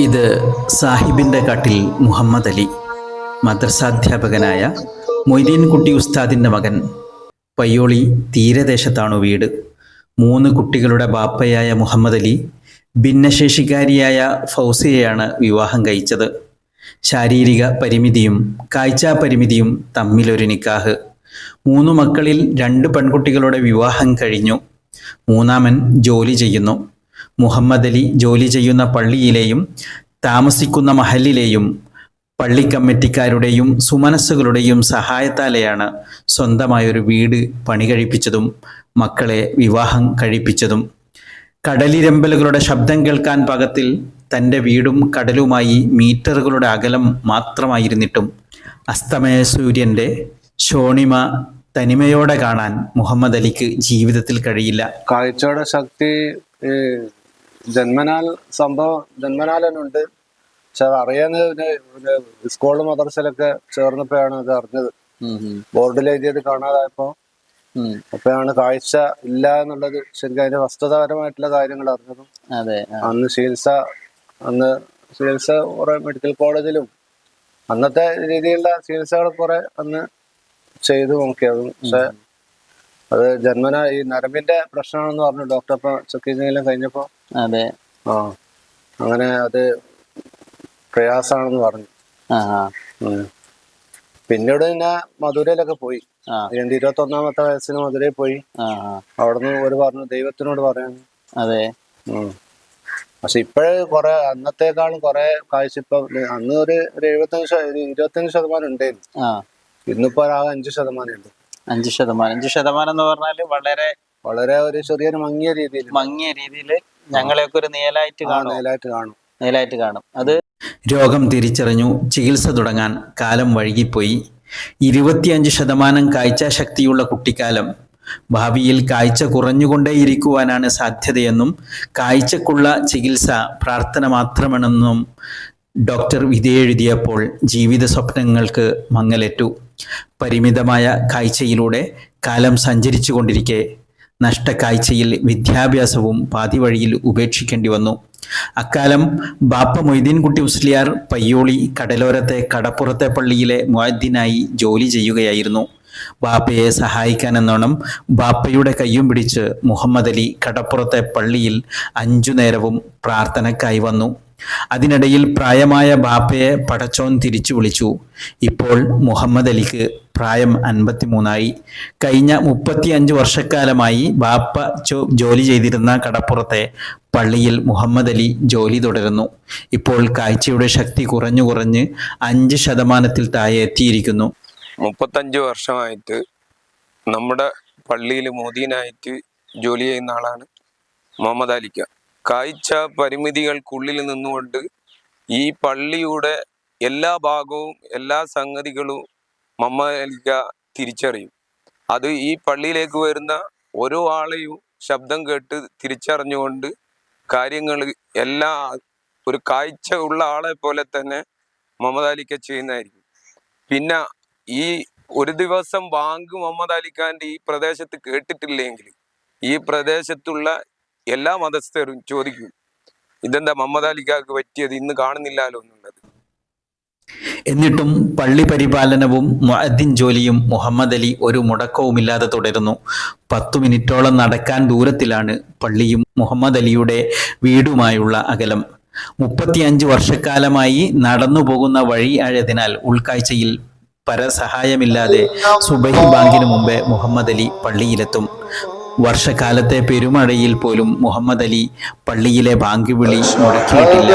ഇത് സാഹിബിൻ്റെ കാട്ടിൽ മുഹമ്മദ് അലി, മദ്രസാധ്യാപകനായ മൊയ്തീൻ കുട്ടി ഉസ്താദിൻ്റെ മകൻ. പയ്യോളി തീരദേശത്താണു വീട്. 3 കുട്ടികളുടെ ബാപ്പയായ മുഹമ്മദ് അലി ഭിന്നശേഷിക്കാരിയായ ഫൗസിയയാണ് വിവാഹം കഴിച്ചത്. ശാരീരിക പരിമിതിയും കാഴ്ചാ പരിമിതിയും തമ്മിലൊരു നിക്കാഹ്. 3 മക്കളിൽ 2 പെൺകുട്ടികളുടെ വിവാഹം കഴിഞ്ഞു. 3-മൻ ജോലി ചെയ്യുന്നു. മുഹമ്മദ് അലി ജോലി ചെയ്യുന്ന പള്ളിയിലെയും താമസിക്കുന്ന മഹലിലെയും പള്ളി കമ്മിറ്റിക്കാരുടെയും സുമനസ്സുകളുടെയും സഹായത്താലെയാണ് സ്വന്തമായൊരു വീട് പണി കഴിപ്പിച്ചതും മക്കളെ വിവാഹം കഴിപ്പിച്ചതും. കടലിരമ്പലുകളുടെ ശബ്ദം കേൾക്കാൻ പാകത്തിൽ തൻ്റെ വീടും കടലുമായി മീറ്ററുകളുടെ അകലം മാത്രമായിരുന്നിട്ടും അസ്തമയ സൂര്യൻ്റെ ശോണിമ തനിമയോടെ കാണാൻ മുഹമ്മദ് അലിക്ക് ജീവിതത്തിൽ കഴിയില്ല. കാഴ്ചയുടെ ശക്തി ജന്മനാലുണ്ട്. പക്ഷെ അത് അറിയാവുന്ന സ്കൂളിൽ മദ്രസയിലൊക്കെ ചേർന്നപ്പോഴാണ് അത് അറിഞ്ഞത്. ബോർഡിൽ എഴുതിയത് കാണാതായപ്പോ അപ്പോഴാണ് കാഴ്ച ഇല്ല എന്നുള്ളത് ശരിക്കും അതിന്റെ വസ്തുതാപരമായിട്ടുള്ള കാര്യങ്ങൾ അറിഞ്ഞതും. അന്ന് ചികിത്സ കുറെ മെഡിക്കൽ കോളേജിലും അന്നത്തെ രീതിയിലുള്ള ചികിത്സകൾ കുറെ അന്ന് ചെയ്തു നോക്കിയത്. പക്ഷെ അത് ജന്മന ഈ നരമ്പിന്റെ പ്രശ്നമാണെന്ന് പറഞ്ഞു ഡോക്ടർ. ഇപ്പൊ ചെക്കിങ്ങെല്ലാം കഴിഞ്ഞപ്പോ അങ്ങനെ അത് പ്രയാസാണെന്ന് പറഞ്ഞു. പിന്നീട് പിന്നെ മധുരയിലൊക്കെ പോയി. എന്റെ 21-ാമത്തെ വയസ്സിന് മധുരയിൽ പോയി. അവിടുന്ന് ഒരു പറഞ്ഞു ദൈവത്തിനോട് പറയാൻ. പക്ഷെ ഇപ്പോഴേ കുറെ അന്നത്തേക്കാളും കുറെ കാഴ്ച ഇപ്പൊ അന്ന് ഒരു 25% ഉണ്ടായിരുന്നു. ഇന്നിപ്പോ ആകെ 5% ഉണ്ട്. 5% എന്ന് പറഞ്ഞാല് വളരെ ഒരു ചെറിയൊരു മങ്ങിയ രീതിയിൽ ഞങ്ങളെയൊക്കെ ഒരു നേലായിട്ട് കാണും. അത് രോഗം തിരിച്ചറിഞ്ഞു. ചികിത്സ തുടങ്ങാൻ കാലം വൈകിപ്പോയി. 25% കാഴ്ചാശക്തിയുള്ള കുട്ടിക്കാലം ഭാവിയിൽ കാഴ്ച കുറഞ്ഞുകൊണ്ടേയിരിക്കുവാനാണ് സാധ്യതയെന്നും കാഴ്ചക്കുള്ള ചികിത്സ പ്രാർത്ഥന മാത്രമാണെന്നും ഡോക്ടർ വിധിയെഴുതിയപ്പോൾ ജീവിത സ്വപ്നങ്ങൾക്ക് മങ്ങലേറ്റു. പരിമിതമായ കാഴ്ചയിലൂടെ കാലം സഞ്ചരിച്ചു കൊണ്ടിരിക്കെ നഷ്ടക്കാഴ്ചയിൽ വിദ്യാഭ്യാസവും പാതിവഴിയിൽ ഉപേക്ഷിക്കേണ്ടി വന്നു. അക്കാലം ബാപ്പ മൊയ്തീൻ കുട്ടി മുസ്ലിയാർ പയ്യോളി കടലോരത്തെ കടപ്പുറത്തെ പള്ളിയിലെ മുഅദ്ദിനായി ജോലി ചെയ്യുകയായിരുന്നു. ബാപ്പയെ സഹായിക്കാനെന്നോണം ബാപ്പയുടെ കയ്യും പിടിച്ച് മുഹമ്മദ് അലി കടപ്പുറത്തെ പള്ളിയിൽ 5 നേരവും പ്രാർത്ഥനക്കായി വന്നു. അതിനിടയിൽ പ്രായമായ ബാപ്പയെ പടച്ചോൻ തിരിച്ചു വിളിച്ചു. ഇപ്പോൾ മുഹമ്മദ് അലിക്ക് പ്രായം 53ആയി. കഴിഞ്ഞ 35 വർഷക്കാലമായി ബാപ്പ ജോലി ചെയ്തിരുന്ന കടപ്പുറത്തെ പള്ളിയിൽ മുഹമ്മദ് അലി ജോലി തുടരുന്നു. ഇപ്പോൾ കാഴ്ചയുടെ ശക്തി കുറഞ്ഞു 5% താഴെ എത്തിയിരിക്കുന്നു. 35 വർഷമായിട്ട് നമ്മുടെ പള്ളിയിൽ മോദീനായിട്ട് ജോലി ചെയ്യുന്ന ആളാണ് മുഹമ്മദ് അലിക്ക. കാഴ്ച പരിമിതികൾക്കുള്ളിൽ നിന്നുകൊണ്ട് ഈ പള്ളിയുടെ എല്ലാ ഭാഗവും എല്ലാ സംഗതികളും മുഹമ്മദ് അലിക്ക തിരിച്ചറിയും. അത് ഈ പള്ളിയിലേക്ക് വരുന്ന ഓരോ ആളെയും ശബ്ദം കേട്ട് തിരിച്ചറിഞ്ഞുകൊണ്ട് കാര്യങ്ങൾ എല്ലാ ഒരു കാഴ്ച ഉള്ള ആളെ പോലെ തന്നെ മുഹമ്മദ് അലിക്ക ചെയ്യുന്നതായിരിക്കും. പിന്നെ ഈ ഒരു ദിവസം ബാങ്ക് മുഹമ്മദ് അലിഖാന്റെ ഈ പ്രദേശത്ത് കേട്ടിട്ടില്ലെങ്കിൽ ഈ പ്രദേശത്തുള്ള എല്ലാ മതസ്ഥരും ചോദിക്കും, ഇതെന്താ മുഹമ്മദ് അലിഖാക്ക് പറ്റിയത്, ഇന്ന് കാണുന്നില്ലല്ലോ എന്നുള്ളത്. എന്നിട്ടും പള്ളി പരിപാലനവും മുഅദ്ദിൻ ജോലിയും മുഹമ്മദ് അലി ഒരു മുടക്കവുമില്ലാതെ തുടരുന്നു. 10 മിനിറ്റോളം നടക്കാൻ ദൂരത്തിലാണ് പള്ളിയും മുഹമ്മദ് അലിയുടെ വീടുമായുള്ള അകലം. 35 വർഷക്കാലമായി നടന്നു പോകുന്ന വഴി ആയതിനാൽ ഉൾക്കാഴ്ചയിൽ പരസഹായമില്ലാതെ സുബഹി ബാങ്കിന് മുമ്പേ മുഹമ്മദ് അലി പള്ളിയിലെത്തും. വർഷക്കാലത്തെ പെരുമഴയിൽ പോലും മുഹമ്മദ് അലി പള്ളിയിലെ ബാങ്ക് വിളി മുടക്കിയിട്ടില്ല.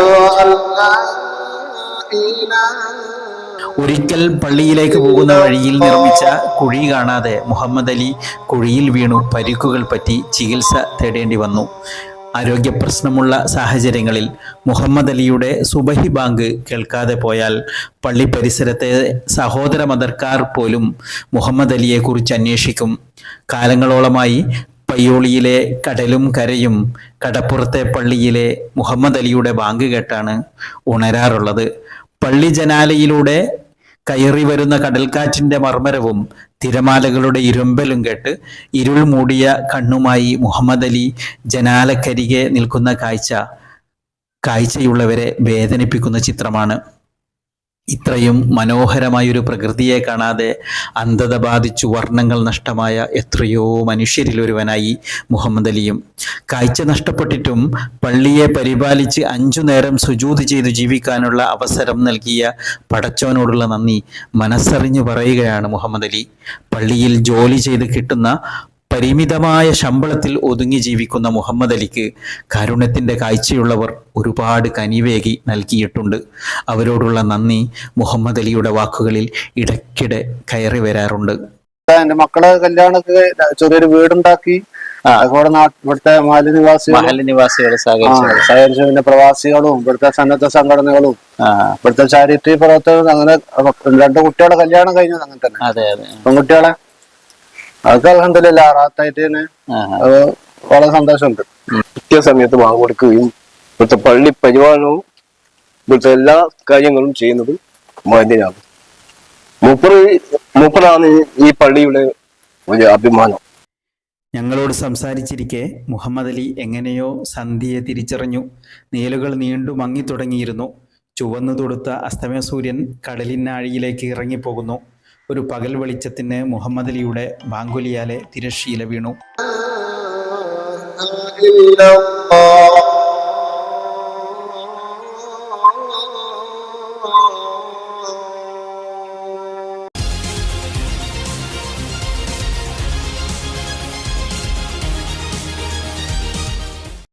ഒരിക്കൽ പള്ളിയിലേക്ക് പോകുന്ന വഴിയിൽ നിർമ്മിച്ച കുഴി കാണാതെ മുഹമ്മദ് അലി കുഴിയിൽ വീണു പരിക്കുകൾ പറ്റി ചികിത്സ തേടേണ്ടി വന്നു. ആരോഗ്യ പ്രശ്നമുള്ള സാഹചര്യങ്ങളിൽ മുഹമ്മദ് അലിയുടെ സുബഹി ബാങ്ക് കേൾക്കാതെ പോയാൽ പള്ളി പരിസരത്തെ സഹോദര മതക്കാർ പോലും മുഹമ്മദ് അലിയെക്കുറിച്ച് അന്വേഷിക്കും. കാലങ്ങളോളമായി പയ്യോളിയിലെ കടലും കരയും കടപ്പുറത്തെ പള്ളിയിലെ മുഹമ്മദ് അലിയുടെ ബാങ്ക് കേട്ടാണ് ഉണരാറുള്ളത്. പള്ളി ജനാലയിലൂടെ കയറി വരുന്ന കടൽക്കാറ്റിന്റെ മർമ്മരവും തിരമാലകളുടെ ഇരുമ്പലും കേട്ട് ഇരുൾ മൂടിയ കണ്ണുമായി മുഹമ്മദ് അലി ജനാലക്കരികെ നിൽക്കുന്ന കാഴ്ചയുള്ളവരെ വേദനിപ്പിക്കുന്ന ചിത്രമാണ്. ഇത്രയും മനോഹരമായൊരു പ്രകൃതിയെ കാണാതെ അന്ധത ബാധിച്ചു വർണ്ണങ്ങൾ നഷ്ടമായ എത്രയോ മനുഷ്യരിലൊരുവനായി മുഹമ്മദ് അലിയും. കാഴ്ച നഷ്ടപ്പെട്ടിട്ടും പള്ളിയെ പരിപാലിച്ച് 5 നേരം സുജൂദ് ചെയ്തു ജീവിക്കാനുള്ള അവസരം നൽകിയ പടച്ചോനോടുള്ള നന്ദി മനസ്സറിഞ്ഞു പറയുകയാണ് മുഹമ്മദ് അലി. പള്ളിയിൽ ജോലി ചെയ്ത് കിട്ടുന്ന പരിമിതമായ ശമ്പളത്തിൽ ഒതുങ്ങി ജീവിക്കുന്ന മുഹമ്മദ് അലിക്ക് കാരുണ്യത്തിൻ്റെ കാഴ്ചയുള്ളവർ ഒരുപാട് കനിവേകി നൽകിയിട്ടുണ്ട്. അവരോടുള്ള നന്ദി മുഹമ്മദ് അലിയുടെ വാക്കുകളിൽ ഇടയ്ക്കിടെ കയറി വരാറുണ്ട്. എന്റെ മക്കളെ കല്യാണമൊക്കെ ചെറിയൊരു വീടുണ്ടാക്കി അതുപോലെ ഇവിടുത്തെ നിവാസികളെ സഹകരിച്ചു. പിന്നെ പ്രവാസികളും ഇവിടുത്തെ സന്നദ്ധ സംഘടനകളും ഇവിടുത്തെ ചാരിറ്റി പ്രവർത്തകരും അങ്ങനെ 2 കുട്ടികളുടെ കല്യാണം കഴിഞ്ഞത് അങ്ങനെ തന്നെ. അതെ അതെ. പെൺകുട്ടികളെ അതൊക്കെ അൽഹംദുലില്ലാ റാത്തായിട്ട് തന്നെ വളരെ സന്തോഷമുണ്ട്. കൃത്യസമയത്ത് ബാങ്ക് കൊടുക്കുകയും ഇവിടുത്തെ പള്ളി പരിപാലനവും ഇവിടുത്തെ എല്ലാ കാര്യങ്ങളും ചെയ്യുന്നത് മൊയ്തീനാണ്. മൂപ്പറാണ് ഈ പള്ളിയുടെ ഒരു അഭിമാനം. ഞങ്ങളോട് സംസാരിച്ചിരിക്കെ മുഹമ്മദ് അലി എങ്ങനെയോ സന്ധ്യയെ തിരിച്ചറിഞ്ഞു. നീലുകൾ നീണ്ടു മങ്ങിത്തുടങ്ങിയിരുന്നു. ചുവന്നു തൊടുത്ത അസ്തമയ സൂര്യൻ കടലിനാഴിയിലേക്ക് ഇറങ്ങിപ്പോകുന്നു. ഒരു പകൽ വെളിച്ചത്തിന് മുഹമ്മദ് അലിയുടെ ബാങ്കുലിയാലെ തിരശ്ശീല വീണു.